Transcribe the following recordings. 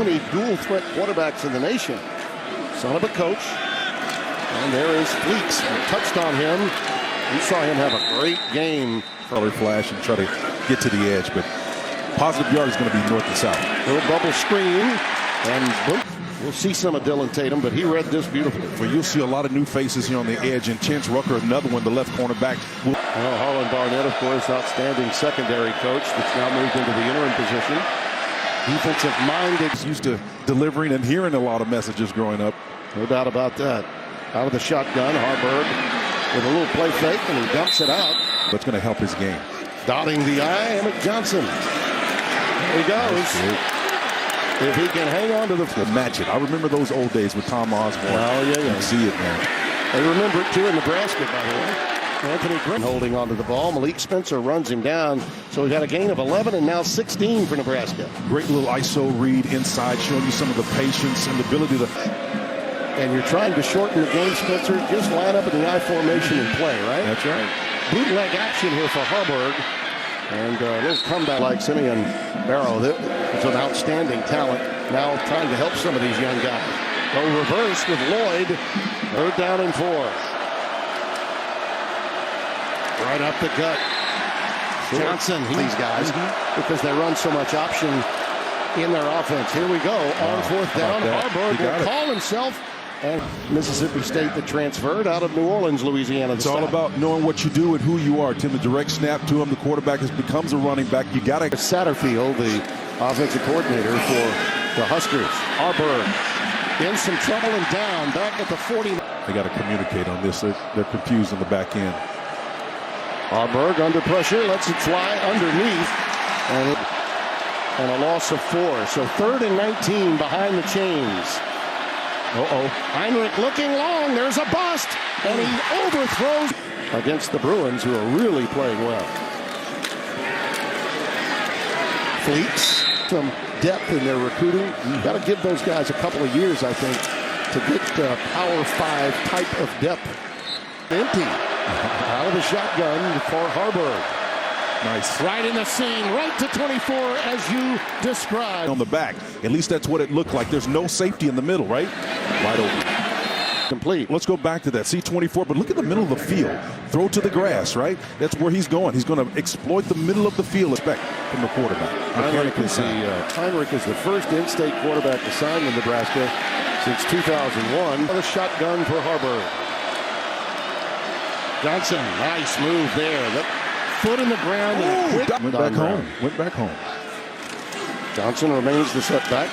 Many dual threat quarterbacks in the nation. Son of a coach. And there is Fleeks. Touched on him. We saw him have a great game. Color flash and try to get to the edge, but positive yard is going to be north and south. Little bubble screen, and boom. We'll see some of Dylan Tatum, but he read this beautifully. Well, you'll see a lot of new faces here on the edge, and Chance Rucker, another one, the left cornerback. Harlan Barnett, of course, outstanding secondary coach that's now moved into the interim position. Defensive minded. He's used to delivering and hearing a lot of messages growing up. No doubt about that. Out of the shotgun, Harburg with a little play fake, and he dumps it out. That's going to help his game. Dotting the I, Emmett Johnson. There he goes. If he can hang on to the match it. I remember those old days with Tom Osborne. Oh, yeah. You see it, man. They remember it, too, in Nebraska, by the way. Anthony Grimm holding onto the ball. Malik Spencer runs him down. So we've got a gain of 11 and now 16 for Nebraska. Great little ISO read inside, showing you some of the patience and the ability to... And you're trying to shorten the game, Spencer. Just line up in the I formation and play, right? That's right. Bootleg action here for Harburg. And a little comeback like Simeon Barrow. It's an outstanding talent. Now trying to help some of these young guys. Go reverse with Lloyd. 3rd down and 4. Right up the gut. Sure. Johnson, these guys, because they run so much option in their offense. Here we go. On 4th down, Harburg will call himself. And Mississippi State that transferred out of New Orleans, Louisiana. It's all about knowing what you do and who you are. Tim, the direct snap to him, the quarterback becomes a running back. You got to. Satterfield, the offensive coordinator for the Huskers. Harburg in some trouble and down back at the 40. They got to communicate on this. They're confused on the back end. Harburg under pressure, lets it fly underneath, and a loss of 4. So 3rd and 19 behind the chains. Heinrich looking long. There's a bust, and he overthrows against the Bruins, who are really playing well. Fleeks, some depth in their recruiting. You've got to give those guys a couple of years, I think, to get Power 5 type of depth. Empty. Out of the shotgun for Harburg. Nice. Right in the seam, right to 24, as you described. On the back. At least that's what it looked like. There's no safety in the middle, right? Wide open. Complete. Let's go back to that. C24, but look at the middle of the field. Throw to the grass, right? That's where he's going. He's going to exploit the middle of the field. Expect from the quarterback. Heinrich is the first in-state quarterback assigned in Nebraska since 2001. The shotgun for Harburg. Johnson, nice move there. Foot in the ground and a quick went back home. Johnson remains the setback.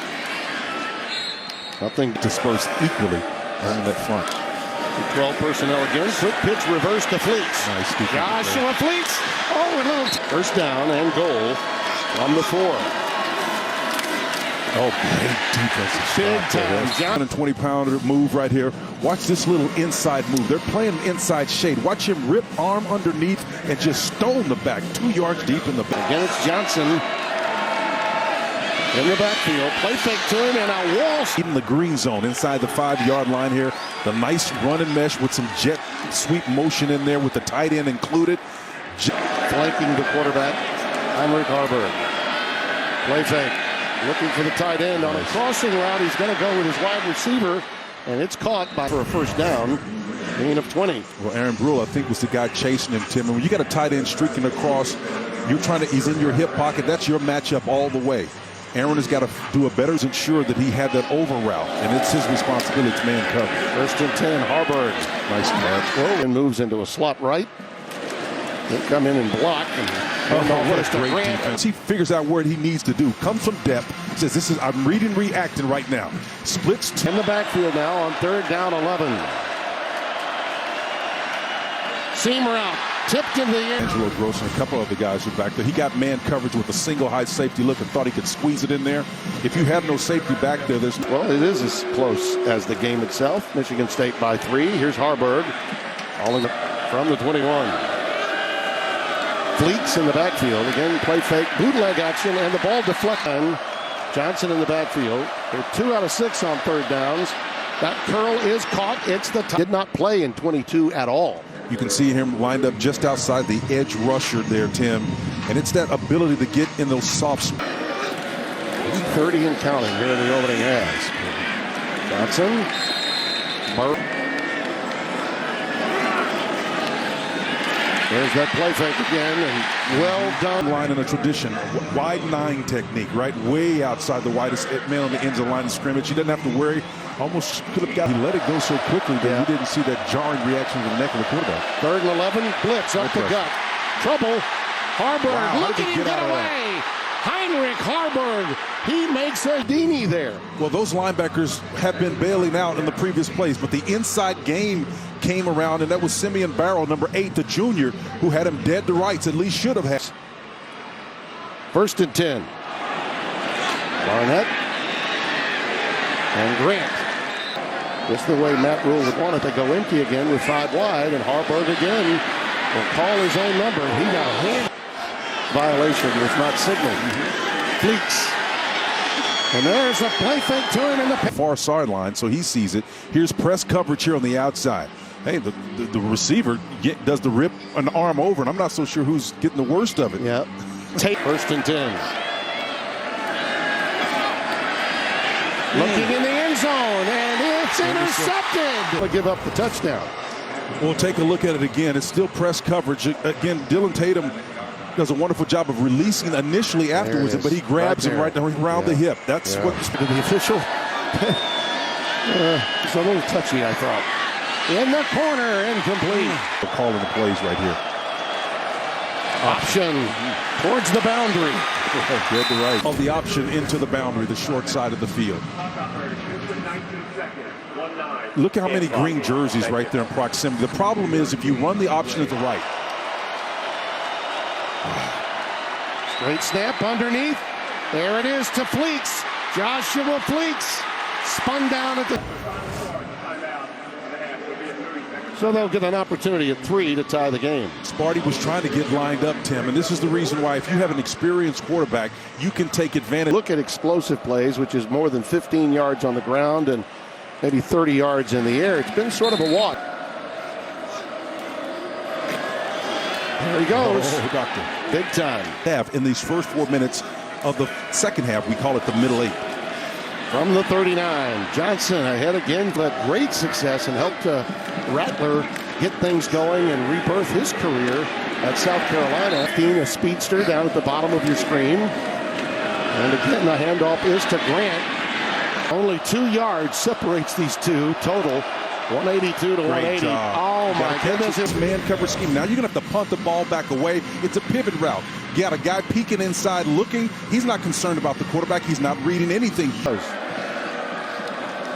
Nothing dispersed equally on that front. 12 personnel again. Quick pitch reverse to Fleeks. Nice. Joshua Fleeks. Oh, a little. First down and goal from the 4. Oh, great defensive big time. 120-pounder move right here. Watch this little inside move. They're playing inside shade. Watch him rip arm underneath and just stone the back 2 yards deep in the back. Again, it's Johnson in the backfield. Play fake to him and a wall. In the green zone inside the 5-yard line here. The nice run and mesh with some jet sweep motion in there with the tight end included. Flanking the quarterback, Heinrich Harburg. Play fake. Looking for the tight end on a crossing route. He's going to go with his wide receiver, and it's caught for a first down. Gain of 20. Well, Aaron Brule, I think, was the guy chasing him, Tim. And when you got a tight end streaking across, he's in your hip pocket. That's your matchup all the way. Aaron has got to do a better to ensure that he had that over route, and it's his responsibility to man cover. 1st and 10, Harburg. Nice catch. And moves into a slot right. He'll come in and block. What a great defense. He figures out what he needs to do. Comes from depth. Says, I'm reading, reacting right now. Splits. In the backfield now on 3rd down 11. Seam route. Tipped into the end. Angelo Gross and a couple of the guys were back there. He got man coverage with a single high safety look and thought he could squeeze it in there. If you have no safety back there, there's... Well, it is as close as the game itself. Michigan State by 3. Here's Harburg. From the 21. Fleets in the backfield. Again, play fake, bootleg action, and the ball deflected. Johnson in the backfield. They're 2 out of 6 on 3rd downs. That curl is caught. It's the did not play in 22 at all. You can see him lined up just outside the edge rusher there, Tim. And it's that ability to get in those soft spots. 30 and counting here in the opening half. Johnson. Barrow. There's that play fake again, and well done. Line in a tradition, wide 9 technique, right? Way outside the widest man on the ends of the line of scrimmage. He doesn't have to worry. Almost could have got. He let it go so quickly that he didn't see that jarring reaction to the neck of the quarterback. 3rd and 11, blitz up the gut. Trouble. Harburg, look at him get away. Heinrich Harburg, he makes a dini there. Well, those linebackers have been bailing out in the previous plays, but the inside game came around, and that was Simeon Barrow, number 8, the junior, who had him dead to rights, at least should have had. 1st and 10. Barnett and Grant. This is the way Matt Rule would want it to go empty again with 5 wide, and Harburg again will call his own number. He got a hand violation was not signaled. Fleeks. And there's a play fake to him in the far sideline, so he sees it. Here's press coverage here on the outside. Hey, the receiver does the rip an arm over, and I'm not so sure who's getting the worst of it. Yeah. Take 1st and 10. Looking in the end zone, and it's intercepted. We'll give up the touchdown. We'll take a look at it again. It's still press coverage. Again, Dylan Tatum does a wonderful job of releasing initially afterwards, but he grabs him right around the hip. That's what the official. It's a little touchy, I thought. In the corner, incomplete. We're calling the plays right here. Option towards the boundary. Dead to right. Of the option into the boundary, the short side of the field. Look how many green jerseys right there in proximity. The problem is if you run the option at the right. Straight snap underneath. There it is to Fleeks. Joshua Fleeks spun down at the. So they'll get an opportunity at 3 to tie the game. Sparty was trying to get lined up, Tim, and this is the reason why if you have an experienced quarterback, you can take advantage. Look at explosive plays, which is more than 15 yards on the ground and maybe 30 yards in the air. It's been sort of a walk. There he goes. Oh, doctor. Big time. In these first 4 minutes of the second half, we call it the middle 8. From the 39, Johnson ahead again, but great success and helped Rattler get things going and rebirth his career at South Carolina. A speedster down at the bottom of your screen. And again, the handoff is to Grant. Only 2 yards separates these two total. 182 to 180. Oh my goodness. This man cover scheme. Now you're going to have to punt the ball back away. It's a pivot route. You got a guy peeking inside looking. He's not concerned about the quarterback. He's not reading anything.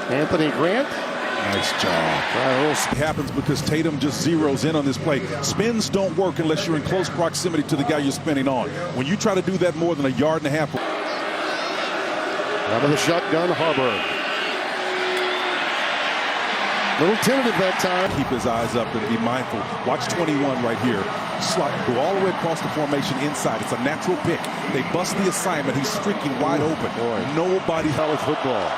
Anthony Grant. Nice job. It happens because Tatum just zeroes in on this play. Spins don't work unless you're in close proximity to the guy you're spinning on. When you try to do that more than 1.5 yards. Out of the shotgun, Harburg. Little tentative that time. Keep his eyes up and be mindful. Watch 21 right here. Slot, go all the way across the formation inside. It's a natural pick. They bust the assignment. He's streaking wide open. Nobody. College football.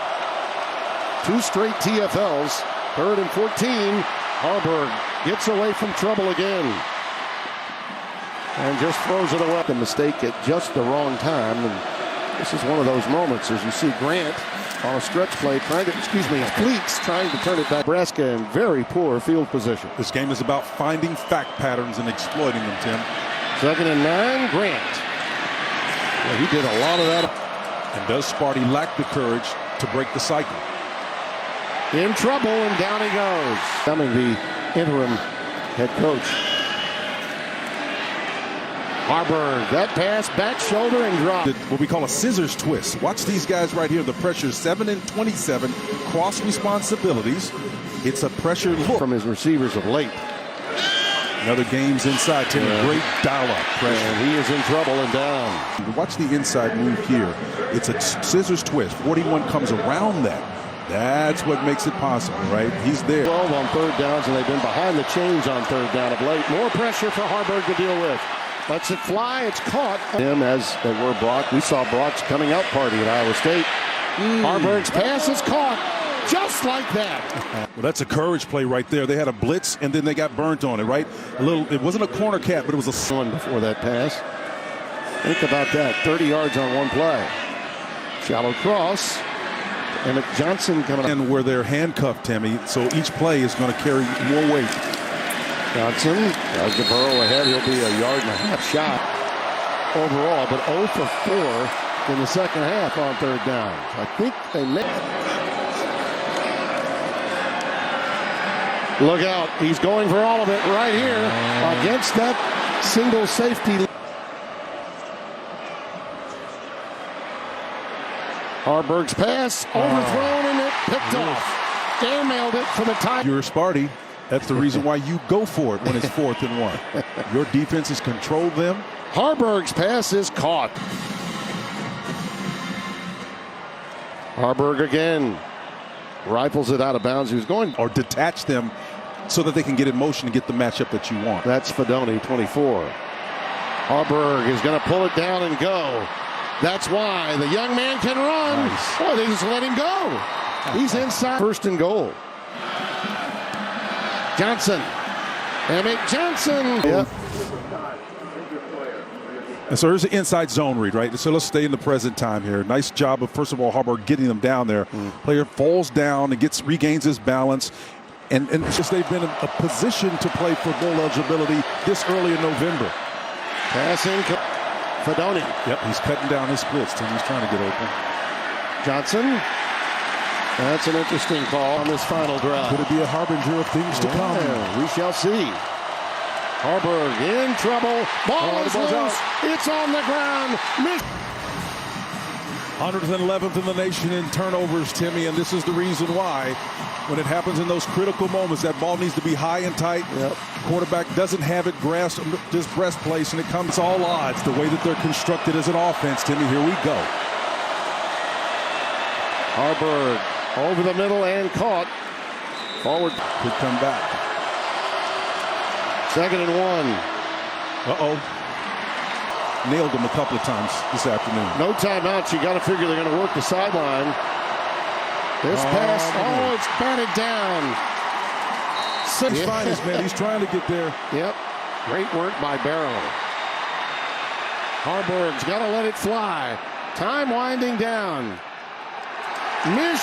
2 straight TFLs. 3rd and 14. Harburg gets away from trouble again. And just throws it away. A mistake at just the wrong time. And this is one of those moments as you see Grant on a stretch play Fleeks trying to turn it back. Nebraska in very poor field position. This game is about finding fact patterns and exploiting them, Tim. 2nd and 9, Grant. Well, he did a lot of that. And does Sparty lack the courage to break the cycle? In trouble, and down he goes. Coming the interim head coach. Harburg, that pass, back shoulder, and drop. What we call a scissors twist. Watch these guys right here. The pressure 7 and 27. Cross responsibilities. It's a pressure look. From his receivers of late. Another game's inside. Tim, great dial-up pressure. And he is in trouble and down. Watch the inside move here. It's a scissors twist. 41 comes around that. That's what makes it possible, right? He's there. 12 on 3rd downs, and they've been behind the chains on 3rd down of late. More pressure for Harburg to deal with. Lets it fly. It's caught. Him as they were Brock. We saw Brock's coming out party at Iowa State. Harburg's pass is caught just like that. Well, that's a courage play right there. They had a blitz, and then they got burnt on it, right? It wasn't a corner cat, but it was a one before that pass. Think about that. 30 yards on one play. Shallow cross. And Johnson coming up. And where they're handcuffed, Timmy, so each play is going to carry more weight. Johnson has the Burrow ahead. He'll be a 1.5 yard shot overall, but 0 for 4 in the second half on third down. I think they may. Look out. He's going for all of it right here against that single safety. Harburg's pass overthrown and it picked off. Air mailed it for the tie. You're a Sparty. That's the reason why you go for it when it's 4th and 1. Your defense has controlled them. Harburg's pass is caught. Harburg again rifles it out of bounds. He was going or detach them so that they can get in motion and get the matchup that you want. That's Fedoni, 24. Harburg is going to pull it down and go. That's why the young man can run. Nice. Oh, they just let him go. He's inside. 1st and goal. Johnson. Emmett Johnson. Yep. And so there's an inside zone read, right? So let's stay in the present time here. Nice job of, first of all, Harburg getting them down there. Player falls down and regains his balance. And it's just they've been in a position to play for bowl eligibility this early in November. Passing. Fedoni. Yep, he's cutting down his splits. He's trying to get open. Johnson. That's an interesting call on this final drive. Could it be a harbinger of things to come? We shall see. Harburg in trouble. Ball is loose. Out. It's on the ground. 111th in the nation in turnovers, Timmy, and this is the reason why. When it happens in those critical moments, that ball needs to be high and tight. Yep. Quarterback doesn't have it grasped this breast place, and it comes all odds. The way that they're constructed as an offense, Timmy, here we go. Harburg over the middle and caught. Forward. Could come back. 2nd and 1. Uh-oh. Nailed him a couple of times this afternoon. No timeouts. You got to figure they're going to work the sideline. This pass, it's batted down. He's finest, man. He's trying to get there. Yep. Great work by Barrow. Harburg's got to let it fly. Time winding down. Miss.